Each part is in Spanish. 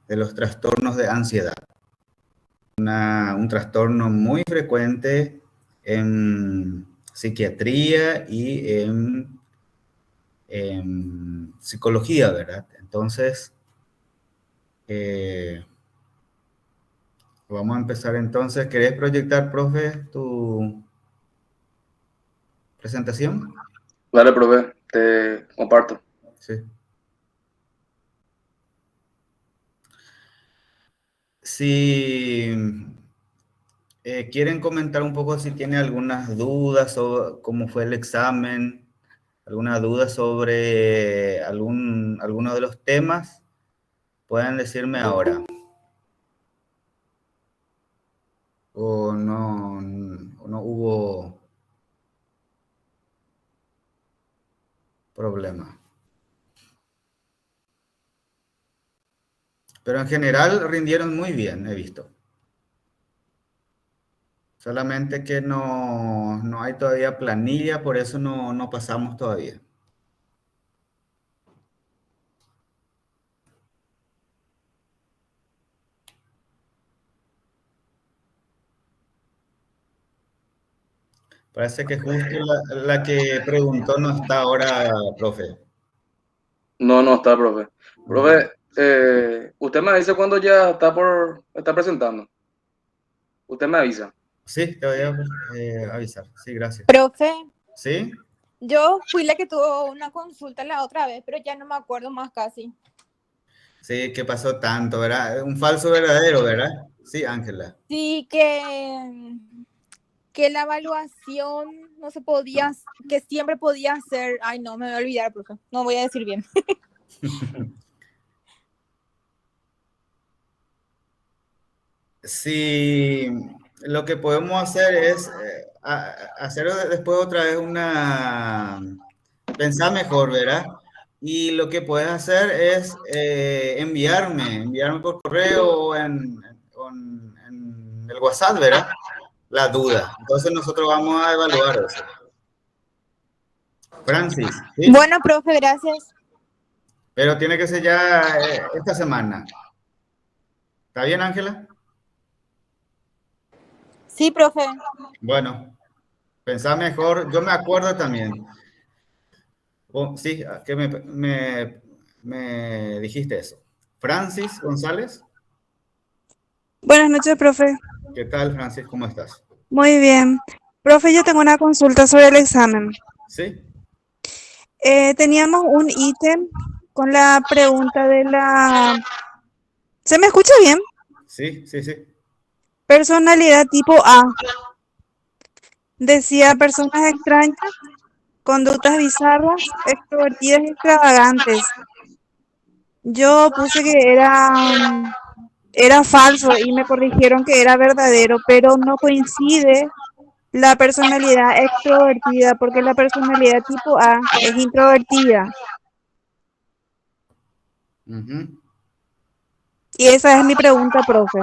de los trastornos de ansiedad. Un trastorno muy frecuente en psiquiatría y en psicología, ¿verdad? Entonces, vamos a empezar entonces. ¿Querés proyectar, profe, tu presentación? Dale, profe, te comparto. Sí. Si quieren comentar un poco si tienen algunas dudas sobre cómo fue el examen, alguna duda sobre alguno de los temas, pueden decirme ahora. O no hubo problema. Pero en general rindieron muy bien, he visto. Solamente que no hay todavía planilla, por eso no pasamos todavía. Parece que justo la que preguntó no está ahora, profe. No está, profe. Profe, usted me avisa cuando ya está presentando. Usted me avisa. Sí, te voy a avisar. Sí, gracias. Profe, ¿Sí? yo fui la que tuvo una consulta la otra vez, pero ya no me acuerdo más casi. Sí, ¿qué pasó tanto, verdad? Un falso verdadero, ¿verdad? Sí, Ángela. Sí, que la evaluación no se podía, que siempre podía ser, ay no, me voy a olvidar, profe, no voy a decir bien. Sí, lo que podemos hacer es hacer después otra vez pensar mejor, ¿verdad? Y lo que puedes hacer es enviarme por correo o en el WhatsApp, ¿verdad? La duda. Entonces nosotros vamos a evaluar eso. Francis, ¿sí? Bueno, profe, gracias. Pero tiene que ser ya esta semana. ¿Está bien, Ángela? Sí, profe. Bueno, pensá mejor. Yo me acuerdo también. Oh, sí, que me dijiste eso. Francis González. Buenas noches, profe. ¿Qué tal, Francis? ¿Cómo estás? Muy bien. Profe, yo tengo una consulta sobre el examen. Sí, Teníamos un ítem con la pregunta de la... ¿Se me escucha bien? sí, sí, sí. Personalidad tipo A. Decía personas extrañas, conductas bizarras, extrovertidas y extravagantes. Yo puse que era falso y me corrigieron que era verdadero, pero no coincide la personalidad extrovertida, porque la personalidad tipo A es introvertida. Ujú. Y esa es mi pregunta, profe.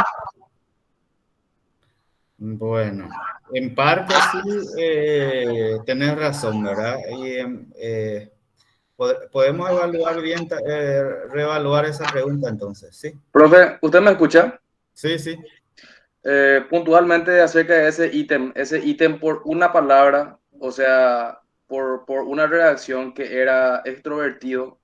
Bueno, en parte sí tenés razón, ¿verdad? Y podemos evaluar bien, reevaluar esa pregunta entonces, ¿sí? Profe, ¿usted me escucha? Sí, sí. Puntualmente acerca de ese ítem por una palabra, o sea, por una redacción que era extrovertido,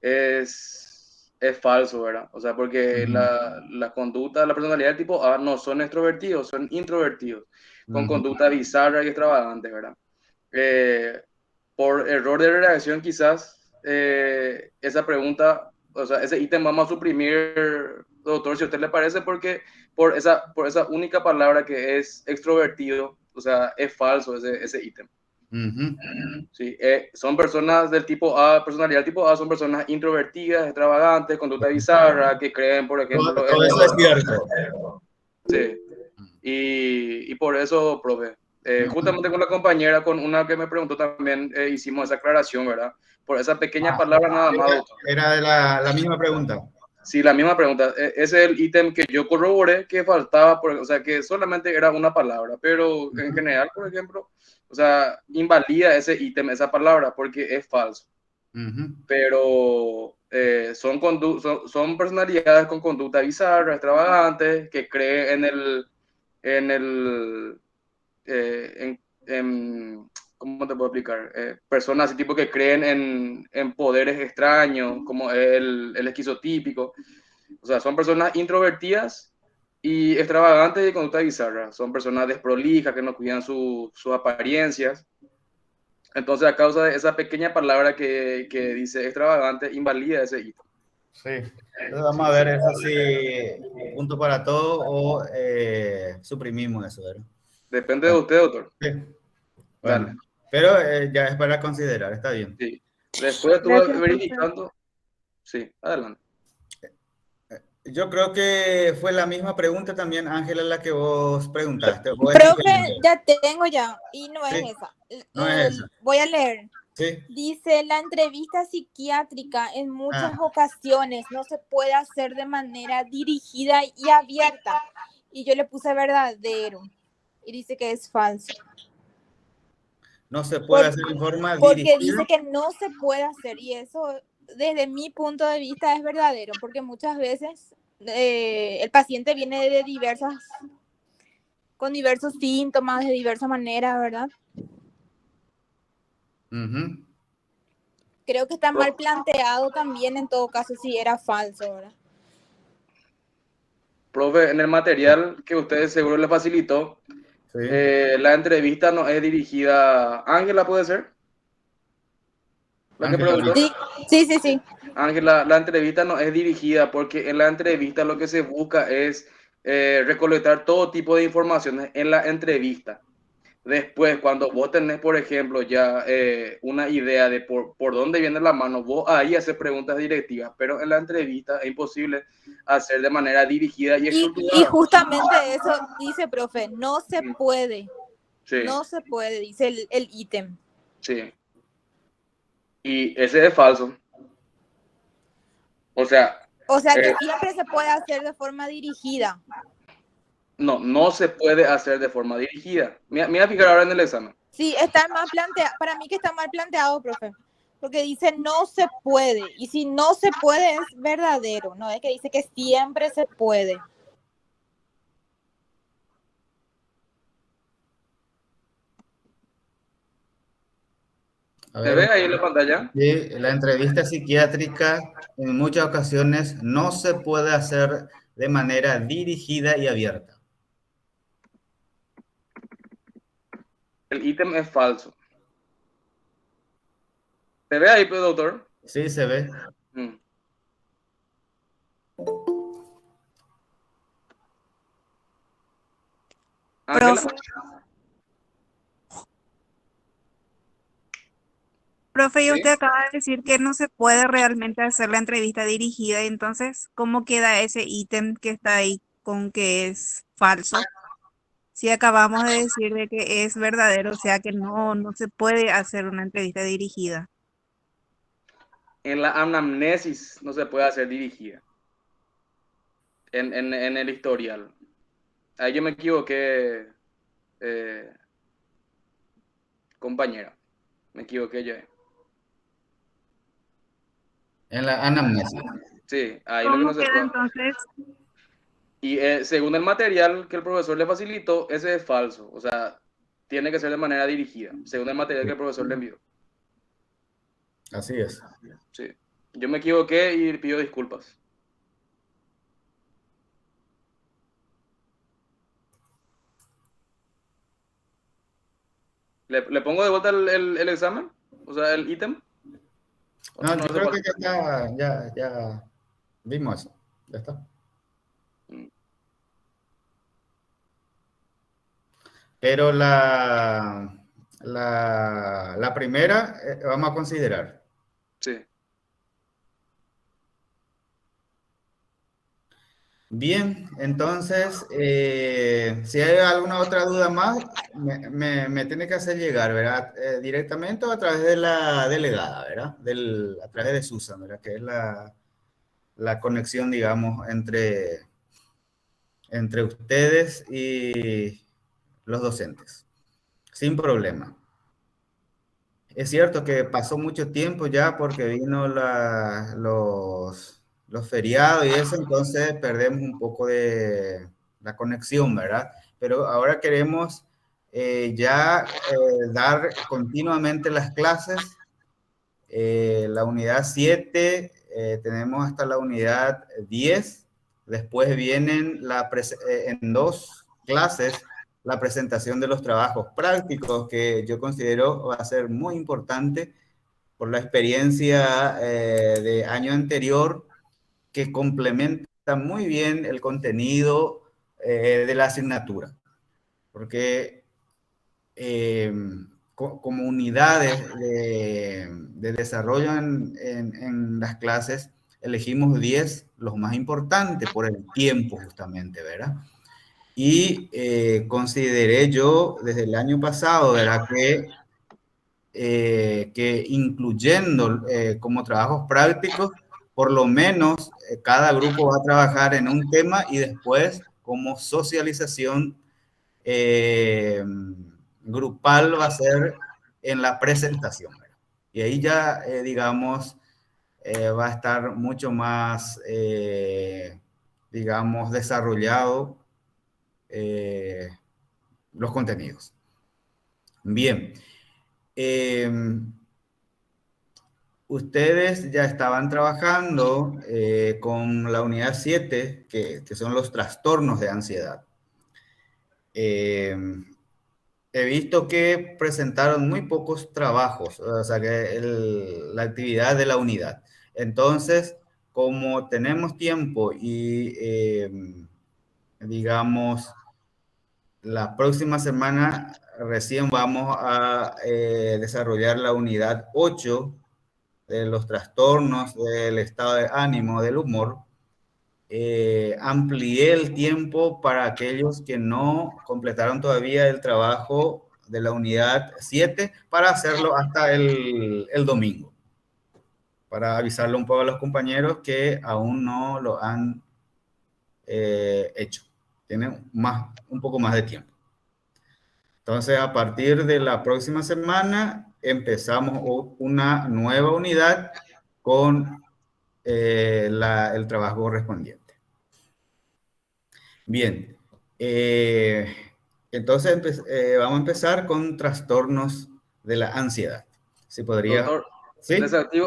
es falso, ¿verdad? O sea, porque Ujú, la conducta, la personalidad del tipo A no son extrovertidos, son introvertidos, con ujú, conducta bizarra y extravagante, ¿verdad? Eh, por error de redacción quizás esa pregunta, o sea, ese ítem vamos a suprimir, doctor, si a usted le parece, porque por esa única palabra que es extrovertido, o sea, es falso ese ítem. ujú. Sí, son personas del tipo A, personalidad tipo A, son personas introvertidas, extravagantes, conducta bizarra, que creen, por ejemplo, Todo eso es cierto. sí, y por eso, profe, justamente con la compañera, con una que me preguntó también, hicimos esa aclaración, ¿verdad? Por esa pequeña palabra nada más, doctor. Era de la misma pregunta. Sí, la misma pregunta. Ese es el ítem que yo corroboré que faltaba, o sea, que solamente era una palabra, pero en general, por ejemplo, o sea, invalida ese ítem, esa palabra, porque es falso. Ujú. Pero son personalidades con conducta bizarra, extravagantes, que creen en el, ¿cómo te puedo explicar? Personas así tipo que creen en poderes extraños, como el esquizotípico. O sea, son personas introvertidas y extravagantes de conducta bizarra. Son personas desprolijas que no cuidan sus apariencias. Entonces, a causa de esa pequeña palabra que dice extravagante, invalida ese hito. Sí. Entonces vamos a ver eso si punto para todo o suprimimos eso, ¿verdad? Depende de Bueno, usted, doctor. sí. Dale. Bueno, pero ya es para considerar, está bien. Sí. Después estuve Gracias, profe. verificando. Sí, adelante. Yo creo que fue la misma pregunta también, Ángela, la que vos preguntaste. Vos Profe, decís, ya tengo ya, y no es sí, esa. no es esa. Voy a leer. Sí. Dice, la entrevista psiquiátrica en muchas ocasiones no se puede hacer de manera dirigida y abierta. Y yo le puse verdadero. Y dice que es falso. No se puede hacer en forma Porque dirigida. dice que no se puede hacer. Y eso, desde mi punto de vista, es verdadero. Porque muchas veces el paciente viene con diversos síntomas, de diversas maneras, ¿verdad? Ujú. Creo que está mal planteado también en todo caso si era falso, ¿verdad? Profe, en el material que usted seguro le facilitó, Sí. la entrevista no es dirigida. Ángela, ¿puede ser? La que Ángela, preguntó. Sí. Ángela, la entrevista no es dirigida porque en la entrevista lo que se busca es recolectar todo tipo de informaciones en la entrevista. Después, cuando vos tenés, por ejemplo, ya una idea de por dónde viene la mano, vos ahí haces preguntas directivas, pero en la entrevista es imposible hacer de manera dirigida y Y estructurada. justamente eso dice, profe, no se puede, Sí, no se puede, dice el ítem. sí. Y ese es falso. O sea, O sea que eh, siempre se puede hacer de forma dirigida. no se puede hacer de forma dirigida. Mira, fijar ahora en el examen. Sí, está mal planteado, para mí que está mal planteado, profe, porque dice no se puede, y si no se puede es verdadero, no es que dice que siempre se puede. a ¿Se ver, ve ahí en la pantalla? sí, la entrevista psiquiátrica en muchas ocasiones no se puede hacer de manera dirigida y abierta. El ítem es falso. ¿Se ve ahí, pues, doctor? Sí, se ve. Mm. Ángela. Profe, profe, y Sí. usted acaba de decir que no se puede realmente hacer la entrevista dirigida, y entonces, ¿cómo queda ese ítem que está ahí con que es falso? Si acabamos de decir de que es verdadero, o sea que no se puede hacer una entrevista dirigida. En la anamnesis no se puede hacer dirigida. En el historial. Ahí yo me equivoqué, eh, compañera. Me equivoqué yo. En la anamnesis. Sí, ahí lo que no ¿Cómo se queda puede. entonces? Y según el material que el profesor le facilitó, ese es falso. O sea, tiene que ser de manera dirigida, según el material que el profesor le envió. Así es. Sí. Yo me equivoqué y pido disculpas. ¿Le pongo de vuelta el examen? O sea, el ítem. No, No yo hace creo que falta. ya vimos eso. Ya está. Mm. Pero la primera vamos a considerar. Sí. Bien, entonces, si hay alguna otra duda más, me tiene que hacer llegar, ¿verdad? Directamente o a través de la delegada, ¿verdad? A través de Susan, ¿verdad? Que es la conexión, digamos, entre ustedes y los docentes. Sin problema. Es cierto que pasó mucho tiempo ya porque vino los feriados y eso, entonces perdemos un poco de la conexión, ¿verdad? Pero ahora queremos dar continuamente las clases. La unidad 7 tenemos hasta la unidad 10. Después vienen en 2 clases la presentación de los trabajos prácticos, que yo considero va a ser muy importante por la experiencia de año anterior, que complementa muy bien el contenido de la asignatura. Porque eh, como unidades de desarrollo en las clases, elegimos 10, los más importantes, por el tiempo justamente, ¿verdad? Y consideré yo desde el año pasado, ¿verdad? Que incluyendo como trabajos prácticos, por lo menos cada grupo va a trabajar en un tema y después como socialización eh, grupal va a ser en la presentación, ¿verdad? Y ahí ya, digamos, va a estar mucho más, digamos, desarrollado eh, los contenidos. Bien. Eh, Ustedes ya estaban trabajando con la unidad 7, que son los trastornos de ansiedad. Eh, He visto que presentaron muy pocos trabajos, o sea, que la actividad de la unidad. Entonces, como tenemos tiempo y, digamos, la próxima semana recién vamos a desarrollar la unidad 8 de los trastornos del estado de ánimo, del humor. Amplié el tiempo para aquellos que no completaron todavía el trabajo de la unidad 7 para hacerlo hasta el domingo, para avisarle un poco a los compañeros que aún no lo han hecho. Tienen un poco más de tiempo. Entonces, a partir de la próxima semana empezamos una nueva unidad con el trabajo correspondiente. Bien, eh, entonces vamos a empezar con trastornos de la ansiedad. Si podría, Doctor, ¿sí?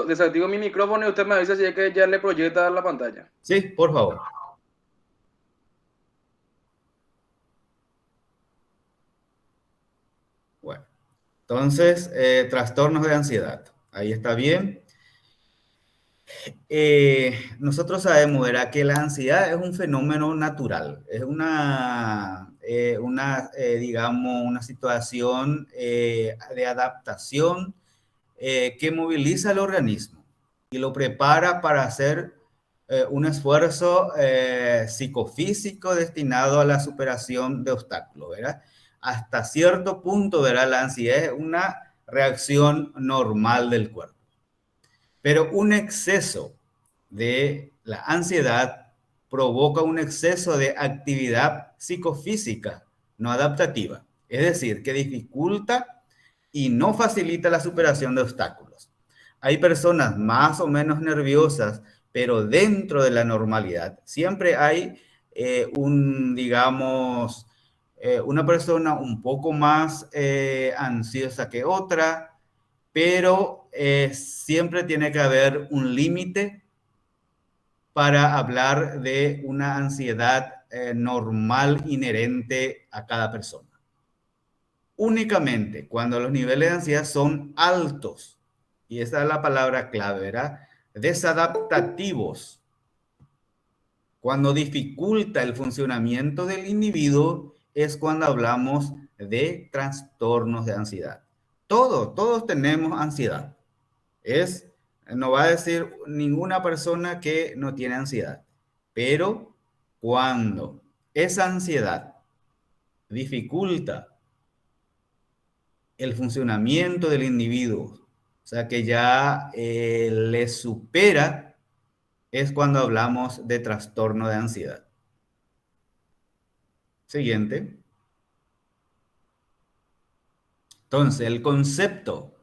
desactivo mi micrófono y usted me avisa si es que ya le proyecta la pantalla. Sí, por favor. Bueno, entonces, trastornos de ansiedad. Ahí está bien. Nosotros sabemos, ¿verdad?, que la ansiedad es un fenómeno natural, es digamos, una situación de adaptación que moviliza al organismo y lo prepara para hacer un esfuerzo psicofísico destinado a la superación de obstáculos, ¿verdad? Hasta cierto punto, ¿verdad?, la ansiedad es una reacción normal del cuerpo. Pero un exceso de la ansiedad provoca un exceso de actividad psicofísica no adaptativa, es decir, que dificulta y no facilita la superación de obstáculos. Hay personas más o menos nerviosas, pero dentro de la normalidad. Siempre hay digamos, una persona un poco más ansiosa que otra, pero siempre tiene que haber un límite para hablar de una ansiedad normal inherente a cada persona. Únicamente cuando los niveles de ansiedad son altos, y esa es la palabra clave, ¿verdad? Desadaptativos, cuando dificulta el funcionamiento del individuo, es cuando hablamos de trastornos de ansiedad. Todos tenemos ansiedad. No va a decir ninguna persona que no tiene ansiedad, pero cuando esa ansiedad dificulta el funcionamiento del individuo, o sea que ya le supera, es cuando hablamos de trastorno de ansiedad. Siguiente. Entonces, el concepto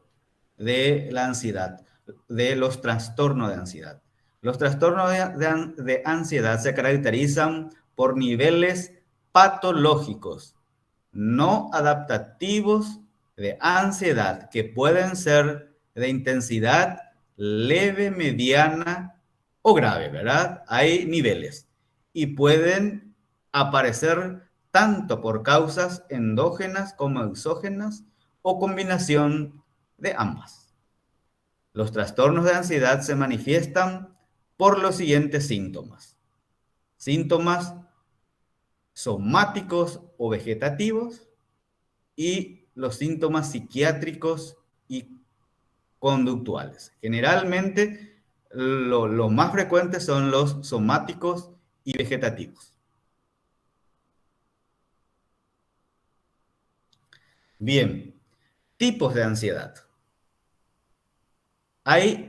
de la ansiedad, de los trastornos de ansiedad. Los trastornos de ansiedad se caracterizan por niveles patológicos, no adaptativos de ansiedad, que pueden ser de intensidad leve, mediana o grave, ¿verdad? Hay niveles y pueden aparecer tanto por causas endógenas como exógenas o combinación de ambas. Los trastornos de ansiedad se manifiestan por los siguientes síntomas. Síntomas somáticos o vegetativos y los síntomas psiquiátricos y conductuales. Generalmente, lo más frecuente son los somáticos y vegetativos. Bien, tipos de ansiedad. Hay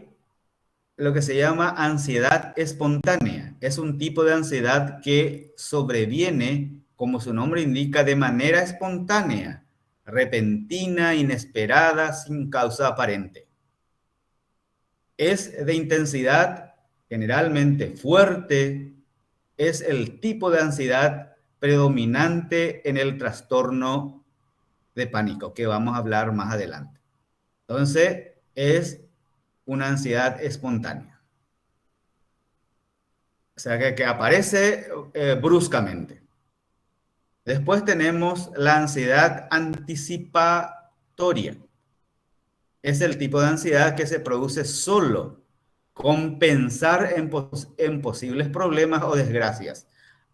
lo que se llama ansiedad espontánea. Es un tipo de ansiedad que sobreviene, como su nombre indica, de manera espontánea, repentina, inesperada, sin causa aparente. Es de intensidad generalmente fuerte, es el tipo de ansiedad predominante en el trastorno de pánico, que vamos a hablar más adelante. Entonces, es una ansiedad espontánea. O sea, que aparece bruscamente. Después tenemos la ansiedad anticipatoria. Es el tipo de ansiedad que se produce solo con pensar en posibles problemas o desgracias,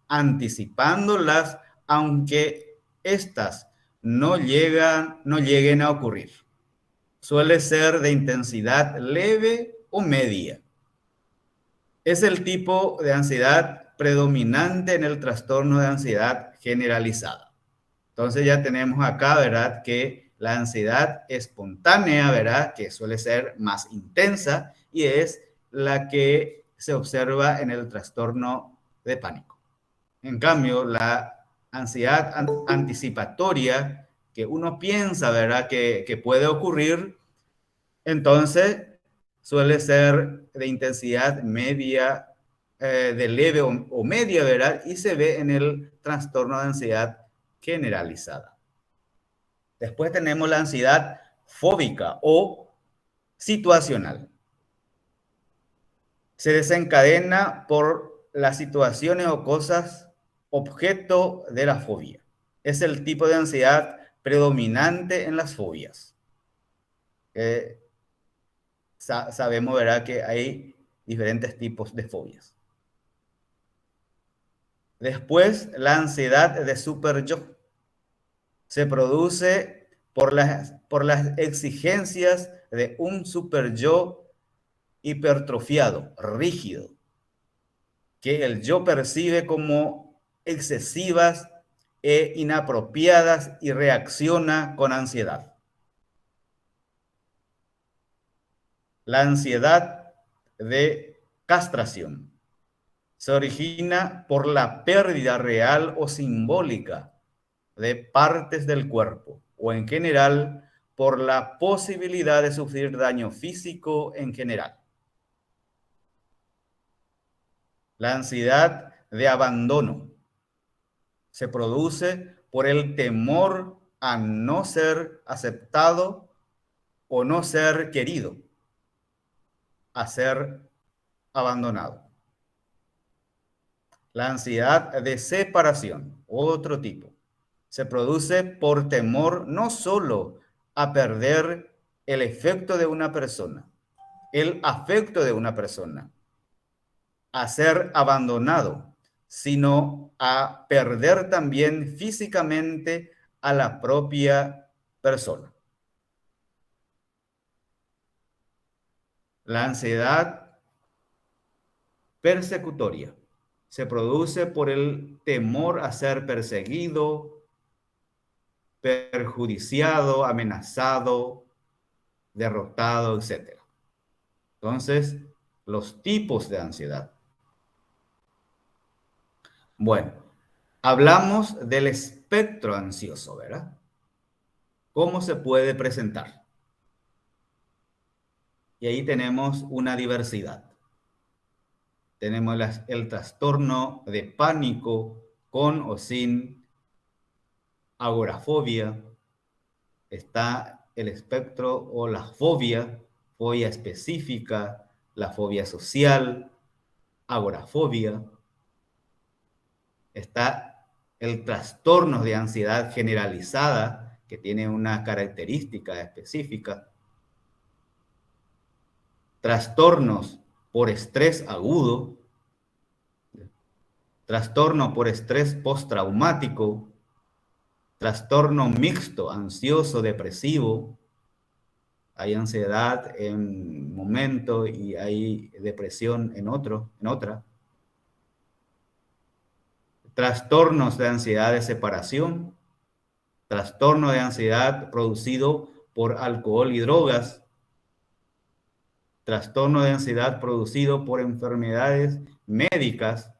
anticipándolas aunque éstas no lleguen a ocurrir. Suele ser de intensidad leve o media. Es el tipo de ansiedad predominante en el trastorno de ansiedad generalizada. Entonces ya tenemos acá, ¿verdad?, que la ansiedad espontánea, ¿verdad?, que suele ser más intensa y es la que se observa en el trastorno de pánico. En cambio, la ansiedad anticipatoria, que uno piensa, ¿verdad?, que puede ocurrir, entonces suele ser de intensidad media, de leve o media, ¿verdad? Y se ve en el trastorno de ansiedad generalizada. Después tenemos la ansiedad fóbica o situacional. Se desencadena por las situaciones o cosas objeto de la fobia. Es el tipo de ansiedad predominante en las fobias. Sabemos, ¿verdad?, que hay diferentes tipos de fobias. Después, la ansiedad de superyo se produce por las exigencias de un superyo hipertrofiado, rígido, que el yo percibe como excesivas e inapropiadas y reacciona con ansiedad. La ansiedad de castración se origina por la pérdida real o simbólica de partes del cuerpo o en general por la posibilidad de sufrir daño físico en general. La ansiedad de abandono se produce por el temor a no ser aceptado o no ser querido, a ser abandonado. La ansiedad de separación, otro tipo, se produce por temor no solo a perder el efecto de una persona, el afecto de una persona, a ser abandonado, sino a perder también físicamente a la propia persona. La ansiedad persecutoria se produce por el temor a ser perseguido, perjudiciado, amenazado, derrotado, etc. Entonces, los tipos de ansiedad. Bueno, hablamos del espectro ansioso, ¿verdad? ¿Cómo se puede presentar? Y ahí tenemos una diversidad. Tenemos el trastorno de pánico con o sin agorafobia. Está el espectro o la fobia específica, la fobia social, agorafobia. Está el trastorno de ansiedad generalizada, que tiene una característica específica. Trastornos por estrés agudo, trastorno por estrés postraumático, trastorno mixto, ansioso, depresivo. Hay ansiedad en un momento y hay depresión en otra. Trastornos de ansiedad de separación, trastorno de ansiedad producido por alcohol y drogas, trastorno de ansiedad producido por enfermedades médicas,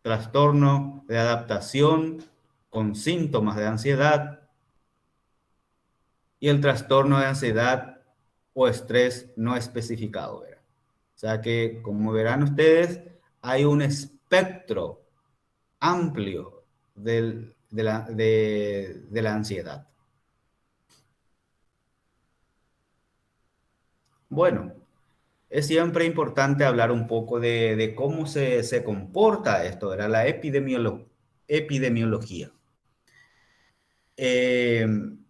trastorno de adaptación con síntomas de ansiedad y el trastorno de ansiedad o estrés no especificado, ¿verdad? O sea que, como verán ustedes, hay un espectro amplio de la ansiedad. Bueno, es siempre importante hablar un poco de cómo se comporta esto, ¿verdad? La epidemiología. Eh,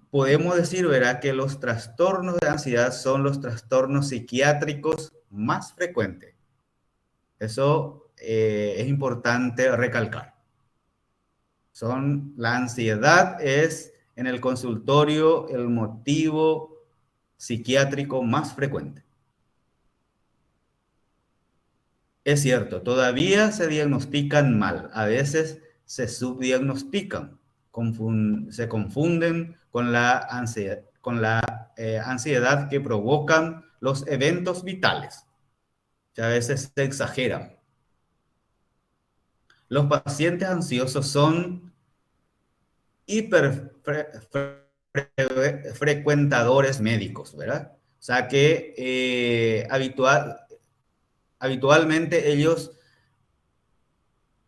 Podemos decir, ¿verdad?, que los trastornos de ansiedad son los trastornos psiquiátricos más frecuentes. Eso es importante recalcar. La ansiedad es en el consultorio el motivo psiquiátrico más frecuente. Es cierto, todavía se diagnostican mal, a veces se subdiagnostican, se confunden con la ansiedad que provocan los eventos vitales, que a veces se exageran. Los pacientes ansiosos son hiperfrecuentadores médicos, ¿verdad? O sea que habitualmente ellos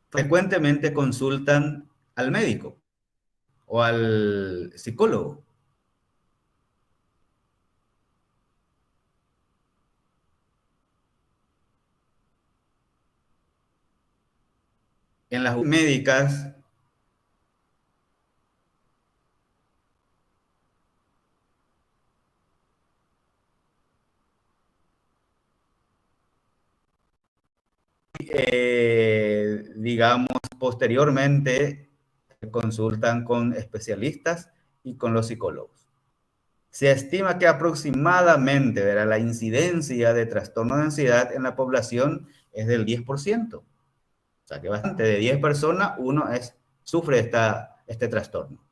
frecuentemente consultan al médico o al psicólogo. En las médicas, digamos, posteriormente consultan con especialistas y con los psicólogos. Se estima que aproximadamente, ¿verdad?, la incidencia de trastorno de ansiedad en la población es del 10%. O sea que bastante, de 10 personas, uno sufre este trastorno.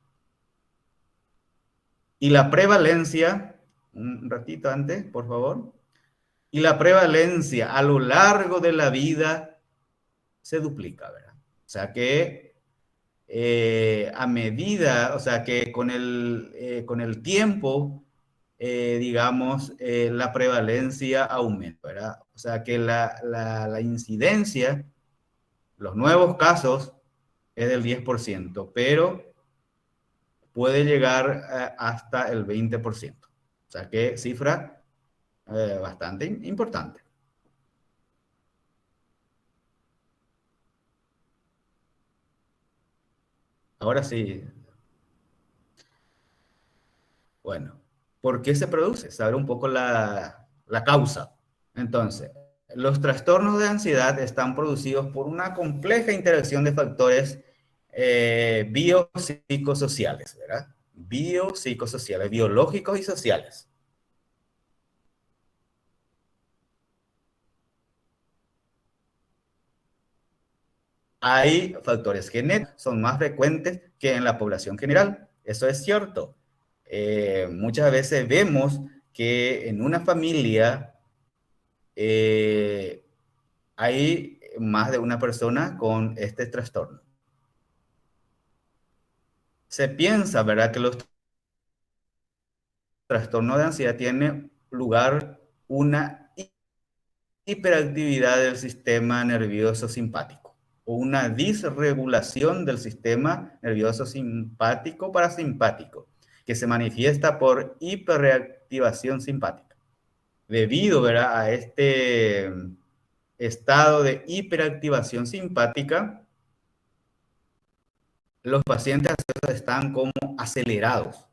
Y la prevalencia, un ratito antes, por favor. Y la prevalencia a lo largo de la vida se duplica, ¿verdad? O sea que a medida, o sea que con el tiempo, digamos, la prevalencia aumenta, ¿verdad? O sea que la incidencia, los nuevos casos, es del 10%, pero puede llegar hasta el 20%. O sea que cifra bastante importante. Ahora sí. Bueno, ¿por qué se produce? Saber un poco la causa. Entonces, los trastornos de ansiedad están producidos por una compleja interacción de factores biopsicosociales, ¿verdad? Biopsicosociales, biológicos y sociales. Hay factores genéticos, son más frecuentes que en la población general. Eso es cierto. Muchas veces vemos que en una familia hay más de una persona con este trastorno. Se piensa, ¿verdad?, que los trastorno de ansiedad tiene lugar una hiperactividad del sistema nervioso simpático o una disregulación del sistema nervioso simpático parasimpático que se manifiesta por hiperreactivación simpática. Debido, ¿verdad?, a este estado de hiperactivación simpática, los pacientes están como acelerados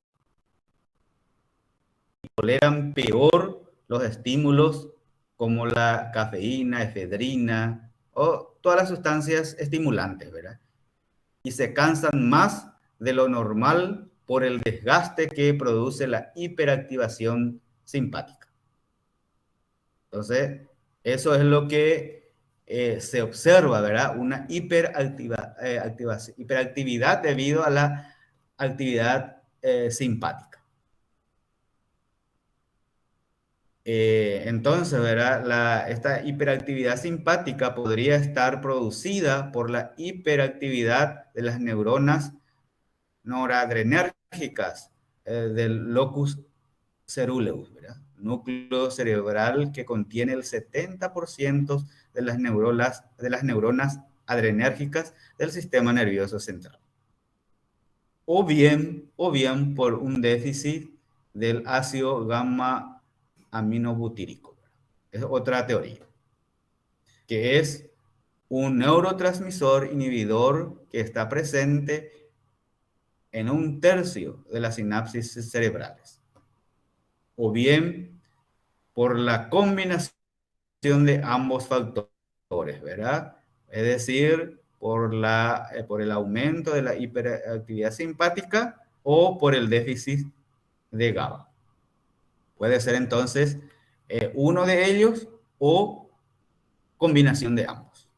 y toleran peor los estímulos como la cafeína, efedrina o todas las sustancias estimulantes, ¿verdad? Y se cansan más de lo normal por el desgaste que produce la hiperactivación simpática. Entonces, eso es lo que se observa, ¿verdad? Una hiperactividad debido a la actividad simpática. Entonces, ¿verdad? Esta hiperactividad simpática podría estar producida por la hiperactividad de las neuronas noradrenérgicas del locus ceruleus, ¿verdad? Núcleo cerebral que contiene el 70% de las neuronas adrenérgicas del sistema nervioso central. O bien por un déficit del ácido gamma aminobutírico. Es otra teoría, que es un neurotransmisor inhibidor que está presente en 1/3 de las sinapsis cerebrales. O bien por la combinación de ambos factores, ¿verdad? Es decir, por el aumento de la hiperactividad simpática o por el déficit de GABA. Puede ser entonces uno de ellos o combinación de ambos.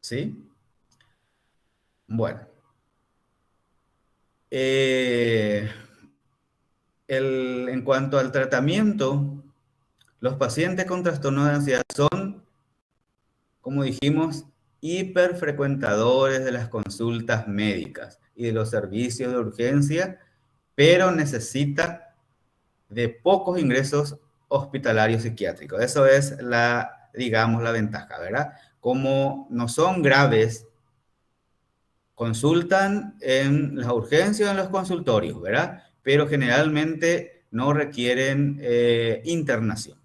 ¿Sí? Bueno. En cuanto al tratamiento, los pacientes con trastorno de ansiedad son, como dijimos, hiperfrecuentadores de las consultas médicas y de los servicios de urgencia, pero necesita de pocos ingresos hospitalarios psiquiátricos. Eso es digamos, la ventaja, ¿verdad? Como no son graves, consultan en las urgencias o en los consultorios, ¿verdad? Pero generalmente no requieren internación.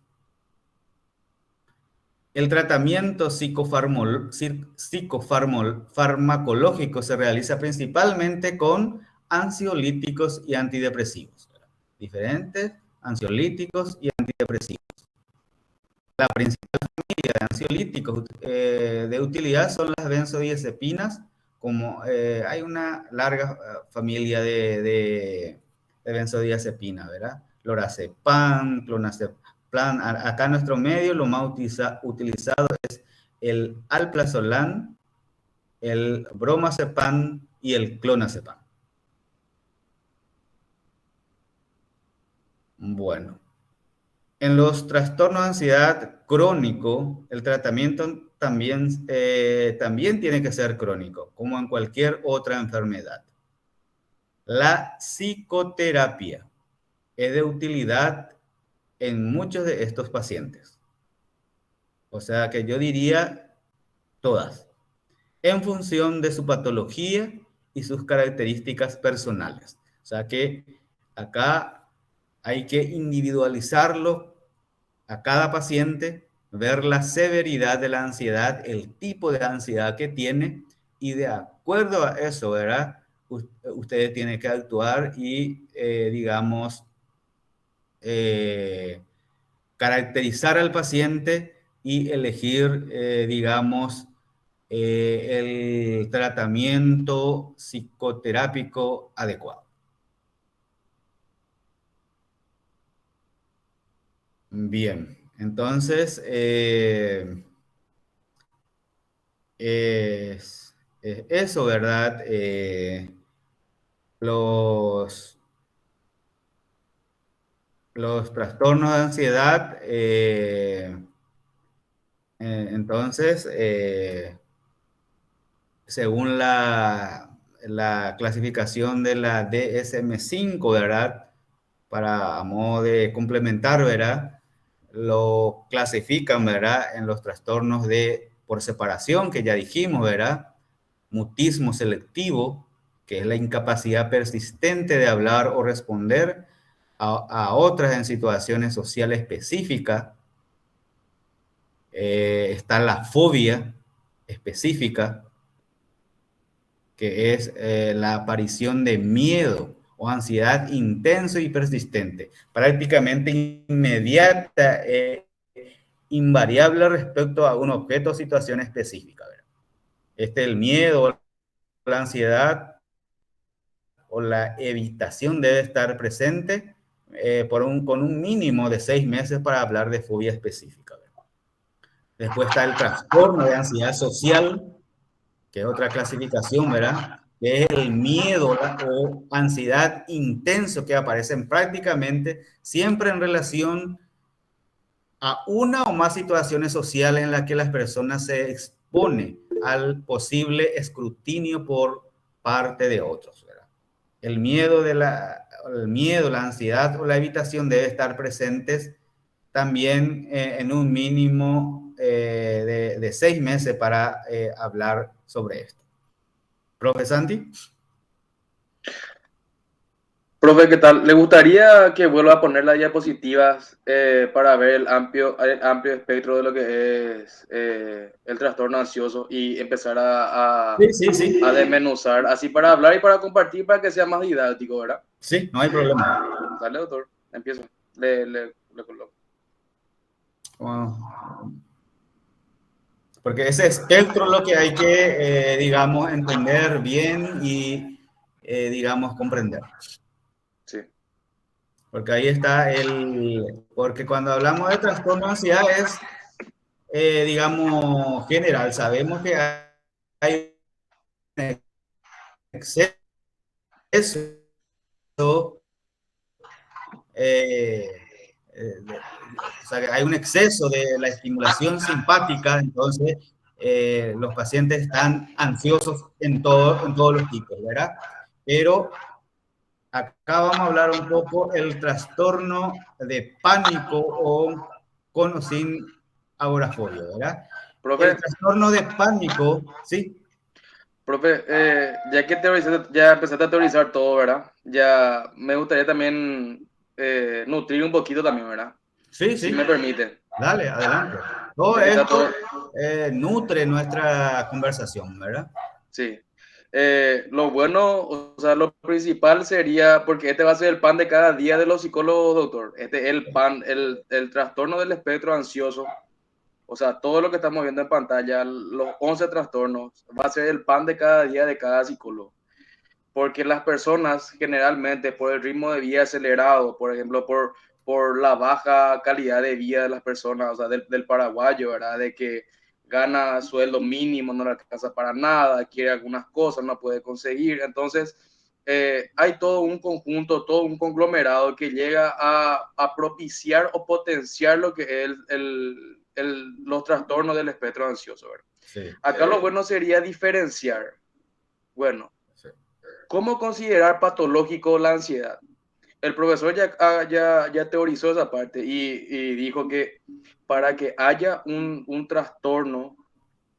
El tratamiento psicofarmacológico se realiza principalmente con ansiolíticos y antidepresivos, ¿verdad? Diferentes ansiolíticos y antidepresivos. La principal familia de ansiolíticos de utilidad son las benzodiazepinas, como hay una larga familia de benzodiazepinas, ¿verdad? Lorazepam, clonazepam. Acá en nuestro medio lo más utilizado es el alprazolam, el bromazepam y el clonazepam. Bueno. En los trastornos de ansiedad crónico, el tratamiento también tiene que ser crónico, como en cualquier otra enfermedad. La psicoterapia es de utilidad en muchos de estos pacientes. O sea que yo diría todas, en función de su patología y sus características personales. O sea que acá hay que individualizarlo a cada paciente, ver la severidad de la ansiedad, el tipo de ansiedad que tiene y de acuerdo a eso, ¿verdad? Ustedes tienen que actuar y, digamos, caracterizar al paciente y elegir, digamos, el tratamiento psicoterápico adecuado. Bien, entonces eso, ¿verdad? Los trastornos de ansiedad, entonces, según la clasificación de la DSM-5, ¿verdad? A modo de complementar, ¿verdad? Lo clasifican, ¿verdad? En los trastornos por separación, que ya dijimos, ¿verdad? Mutismo selectivo, que es la incapacidad persistente de hablar o responder a otras en situaciones sociales específicas. Está la fobia específica, que es la aparición de miedo o ansiedad intenso y persistente, prácticamente inmediata, invariable respecto a un objeto o situación específica, ¿verdad? El miedo, la ansiedad o la evitación debe estar presente con un mínimo de 6 meses para hablar de fobia específica, ¿verdad? Después está el trastorno de ansiedad social, que es otra clasificación, ¿verdad? Que es el miedo o ansiedad intenso que aparecen prácticamente siempre en relación a una o más situaciones sociales en las que las personas se exponen al posible escrutinio por parte de otros, ¿verdad? El miedo, la ansiedad o la evitación debe estar presentes también en un mínimo de 6 meses para hablar sobre esto. Profe Santi. Profe, ¿qué tal? ¿Le gustaría que vuelva a poner las diapositivas para ver el amplio espectro de lo que es el trastorno ansioso y empezar a Sí. desmenuzar, así para hablar y para compartir para que sea más didáctico, ¿verdad? Sí, no hay problema. Dale, doctor, empiezo. Le coloco. Wow. Porque ese espectro es lo que hay que, digamos, entender bien y, digamos, comprender. Sí. Porque ahí está porque cuando hablamos de trastorno de ansiedad es, digamos, general. Sabemos que hay un exceso, eh, o sea, que hay un exceso de la estimulación simpática, entonces los pacientes están ansiosos en todos los tipos, ¿verdad? Pero acá vamos a hablar un poco el trastorno de pánico con o sin agorafobia, ¿verdad? El Profe, trastorno de pánico, ¿sí? profe, ya empezaste a teorizar todo, ¿verdad? Ya me gustaría también nutrir un poquito también, ¿verdad? Sí, Si sí, me permite. dale, adelante. Todo Ya que está esto todo. nutre nuestra conversación, ¿verdad? Sí. Lo bueno, o sea, lo principal sería, porque este va a ser el pan de cada día de los psicólogos, doctor. Este es el pan, el trastorno del espectro ansioso. O sea, todo lo que estamos viendo en pantalla, los 11 trastornos, va a ser el pan de cada día de cada psicólogo. Porque las personas generalmente, por el ritmo de vida acelerado, por ejemplo, por la baja calidad de vida de las personas, o sea, del paraguayo, ¿verdad? De que gana sueldo mínimo, no le alcanza para nada, quiere algunas cosas, no puede conseguir. Entonces, hay todo un conjunto, todo un conglomerado que llega a propiciar o potenciar lo que es los trastornos del espectro ansioso, ¿verdad? Sí, Acá lo bueno sería diferenciar. Bueno, sí. ¿cómo considerar patológico la ansiedad? El profesor ya teorizó esa parte y dijo que para que haya un trastorno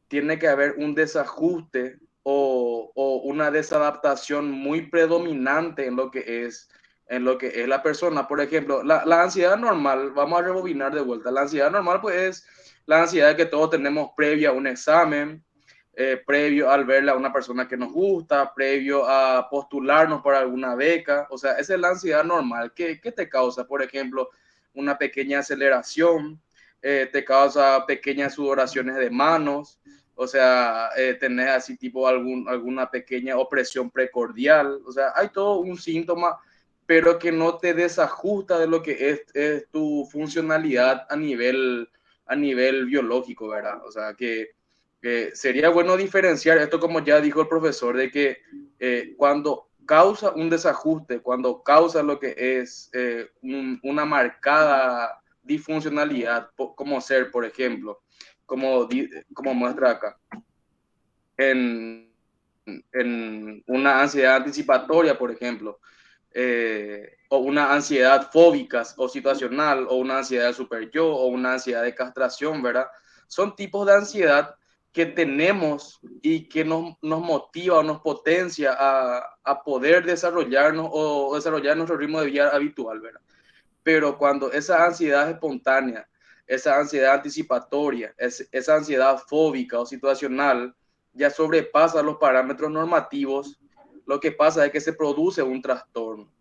tiene que haber un desajuste o una desadaptación muy predominante en lo que es la persona. Por ejemplo, la ansiedad normal, vamos a rebobinar de vuelta, la ansiedad normal pues es la ansiedad que todos tenemos previa a un examen, previo al verle a una persona que nos gusta, previo a postularnos para alguna beca. O sea, esa es la ansiedad normal. ¿Qué te causa? Por ejemplo, una pequeña aceleración, te causa pequeñas sudoraciones de manos, o sea, tenés así tipo alguna pequeña opresión precordial. O sea, hay todo un síntoma, pero que no te desajusta de lo que es tu funcionalidad a nivel biológico, ¿verdad? O sea, que sería bueno diferenciar esto, como ya dijo el profesor, de que cuando causa un desajuste, cuando causa lo que es una marcada disfuncionalidad, como ser, por ejemplo, como muestra acá, en en una ansiedad anticipatoria, por ejemplo, o una ansiedad fóbica o situacional, o una ansiedad de super yo, o una ansiedad de castración, ¿verdad? Son tipos de ansiedad que tenemos y que nos motiva o nos potencia a poder desarrollarnos o desarrollar nuestro ritmo de vida habitual, ¿verdad? Pero cuando esa ansiedad espontánea, esa ansiedad anticipatoria, esa ansiedad fóbica o situacional ya sobrepasa los parámetros normativos, lo que pasa es que se produce un trastorno.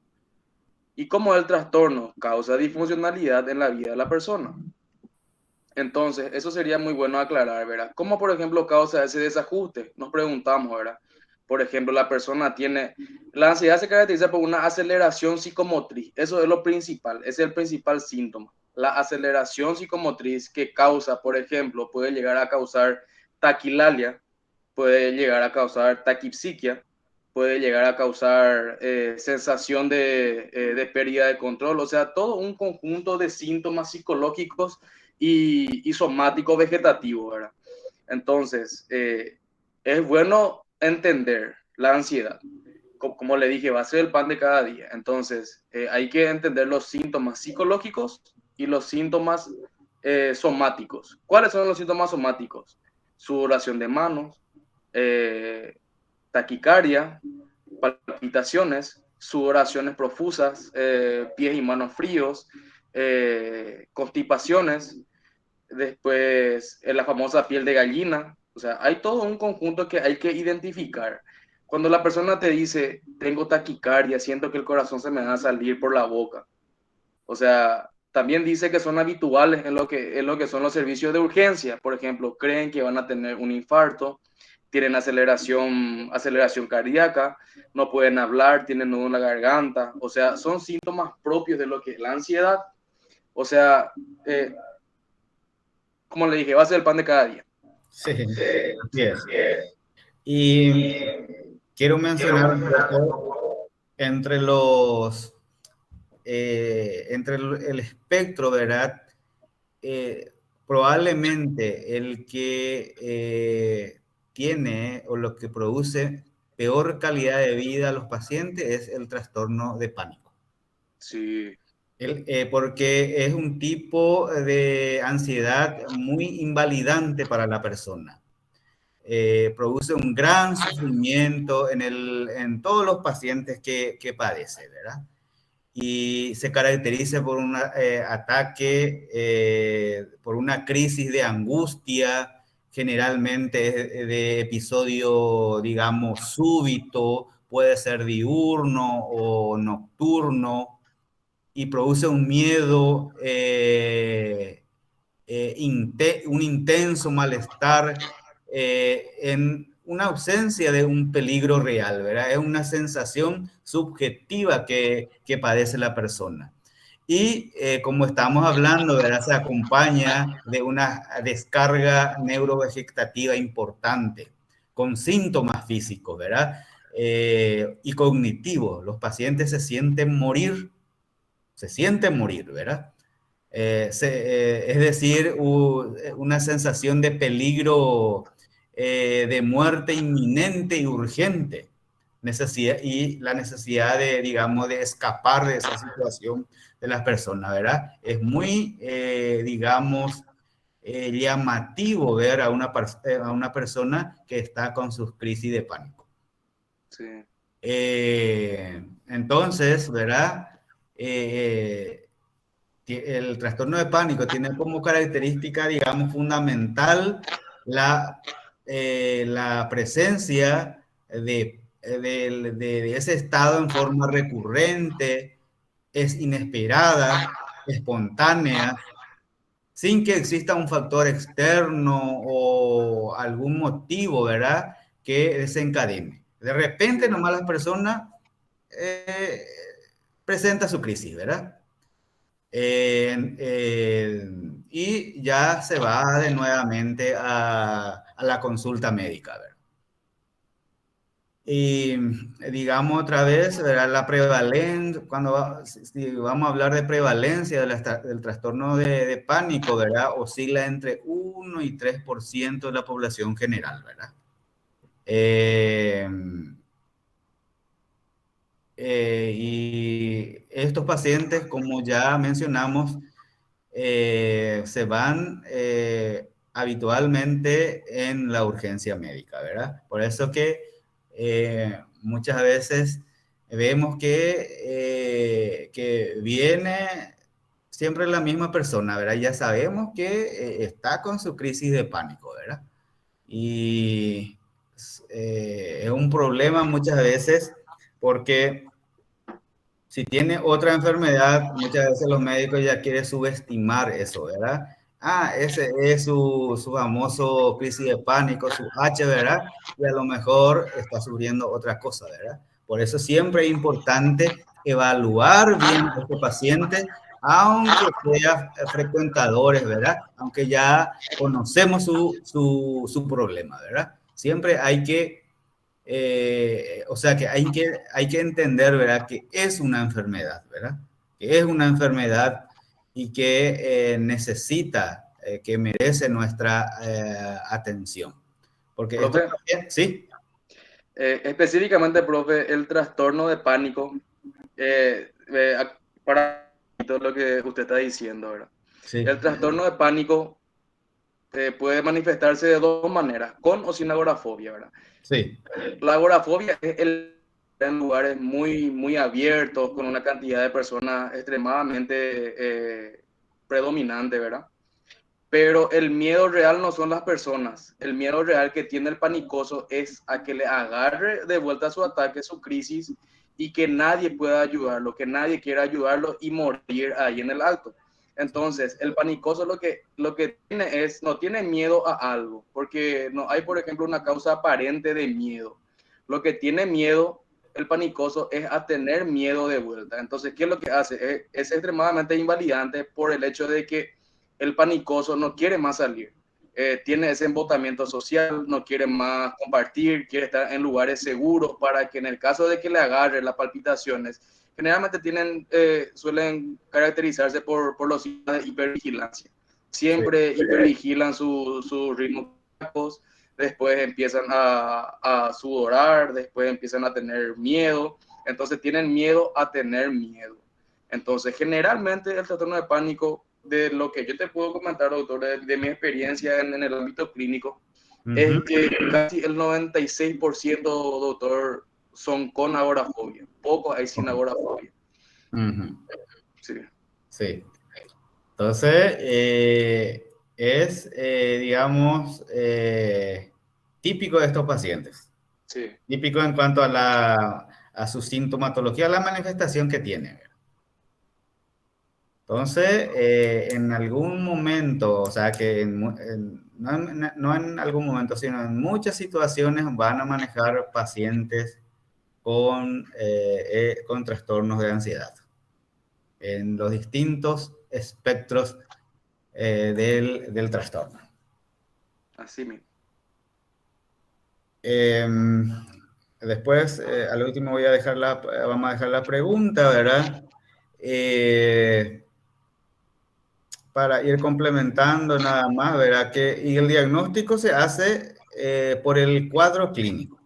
¿Y cómo el trastorno causa disfuncionalidad en la vida de la persona? Entonces, eso sería muy bueno aclarar, ¿verdad? ¿Cómo, por ejemplo, causa ese desajuste? Nos preguntamos, ¿verdad? Por ejemplo, la persona tiene... La ansiedad se caracteriza por una aceleración psicomotriz. Eso es lo principal, es el principal síntoma. La aceleración psicomotriz que causa, por ejemplo, puede llegar a causar taquilalia, puede llegar a causar taquipsiquia, puede llegar a causar sensación de pérdida de control, o sea, todo un conjunto de síntomas psicológicos y somático vegetativo, ¿verdad? Entonces, es bueno entender la ansiedad. Como le dije, va a ser el pan de cada día. Entonces, hay que entender los síntomas psicológicos y los síntomas somáticos. ¿Cuáles son los síntomas somáticos? Sudoración de manos, taquicardia, palpitaciones, sudoraciones profusas, pies y manos fríos, constipaciones, después la famosa piel de gallina. O sea, hay todo un conjunto que hay que identificar. Cuando la persona te dice, tengo taquicardia, siento que el corazón se me va a salir por la boca. O sea, también dice que son habituales en lo que son los servicios de urgencia. Por ejemplo, creen que van a tener un infarto, tienen aceleración cardíaca, no pueden hablar, tienen nudo en la garganta. O sea, son síntomas propios de lo que es la ansiedad. O sea, como le dije, va a ser el pan de cada día. Sí, así es. Y quiero mencionar un poco entre el espectro, ¿verdad? Probablemente el que tiene o lo que produce peor calidad de vida a los pacientes es el trastorno de pánico. Sí. Porque es un tipo de ansiedad muy invalidante para la persona. Produce un gran sufrimiento en todos los pacientes que padece, ¿verdad? Y se caracteriza por un ataque, por una crisis de angustia, generalmente de episodio, digamos, súbito, puede ser diurno o nocturno, y produce un miedo, un intenso malestar en una ausencia de un peligro real, ¿verdad? Es una sensación subjetiva que padece la persona. Y como estamos hablando, ¿verdad? Se acompaña de una descarga neurovegetativa importante, con síntomas físicos, ¿verdad? Y cognitivos. Los pacientes se sienten morir, ¿verdad? Es decir, una sensación de peligro, de muerte inminente y urgente, y la necesidad de, digamos, de escapar de esa situación de las personas, ¿verdad? Es muy, digamos, llamativo ver a una persona que está con sus crisis de pánico. Sí. Entonces, ¿verdad? El trastorno de pánico tiene como característica, digamos, fundamental la presencia de ese estado en forma recurrente, es inesperada, espontánea, sin que exista un factor externo o algún motivo, ¿verdad?, que desencadene. De repente, nomás la persona presenta su crisis, ¿verdad? Y ya se va de nuevamente a la consulta médica, ¿verdad? Y digamos otra vez, ¿verdad? La prevalencia, si vamos a hablar de prevalencia del trastorno de pánico, ¿verdad? Oscila entre 1 y 3% de la población general, ¿verdad? Eh, y estos pacientes, como ya mencionamos, se van habitualmente en la urgencia médica, ¿verdad? Por eso que muchas veces vemos que viene siempre la misma persona, ¿verdad? Ya sabemos que está con su crisis de pánico, ¿verdad? Y es un problema muchas veces porque si tiene otra enfermedad, muchas veces los médicos ya quieren subestimar eso, ¿verdad? Ah, ese es su famoso crisis de pánico, su H, ¿verdad? Y a lo mejor está sufriendo otra cosa, ¿verdad? Por eso siempre es importante evaluar bien a este paciente, aunque sea frecuentadores, ¿verdad? Aunque ya conocemos su problema, ¿verdad? Siempre hay que o sea que hay que entender, ¿verdad? Que es una enfermedad, ¿verdad? Que es una enfermedad y que necesita, que merece nuestra atención. Porque esto Profe, también, sí, específicamente, profe, el trastorno de pánico, para todo lo que usted está diciendo, ¿verdad? sí, El trastorno de pánico puede manifestarse de dos maneras, con o sin agorafobia, ¿verdad? sí, La agorafobia es en lugares muy, muy abiertos, con una cantidad de personas extremadamente predominante, ¿verdad? Pero el miedo real no son las personas. El miedo real que tiene el panicoso es a que le agarre de vuelta su ataque, su crisis, y que nadie pueda ayudarlo, que nadie quiera ayudarlo y morir ahí en el acto. Entonces, el panicoso lo que tiene es, no tiene miedo a algo, porque no hay, por ejemplo, una causa aparente de miedo. Lo que tiene miedo el panicoso es a tener miedo de vuelta. Entonces, ¿qué es lo que hace? Es extremadamente invalidante por el hecho de que el panicoso no quiere más salir. Tiene ese embotamiento social, no quiere más compartir, quiere estar en lugares seguros para que en el caso de que le agarre las palpitaciones, generalmente suelen caracterizarse por los signos de hipervigilancia. sí, Siempre hipervigilan sus ritmos, después empiezan a sudorar, después empiezan a tener miedo, entonces tienen miedo a tener miedo. Entonces, generalmente el trastorno de pánico, de lo que yo te puedo comentar, doctor, de mi experiencia en el ámbito clínico, es ujú, que casi el 96%, doctor, son con agorafobia. Pocos hay sin agorafobia. ujú, Sí, sí. Entonces, es, digamos, típico de estos pacientes. sí, Típico en cuanto a su sintomatología, la manifestación que tiene. Entonces, en algún momento, o sea, que no en algún momento, sino en muchas situaciones van a manejar pacientes con trastornos de ansiedad, en los distintos espectros del trastorno. así mismo. Em, Después, al último vamos a dejar la pregunta, ¿verdad? Eh, para ir complementando nada más, ¿verdad? Y el diagnóstico se hace por el cuadro clínico.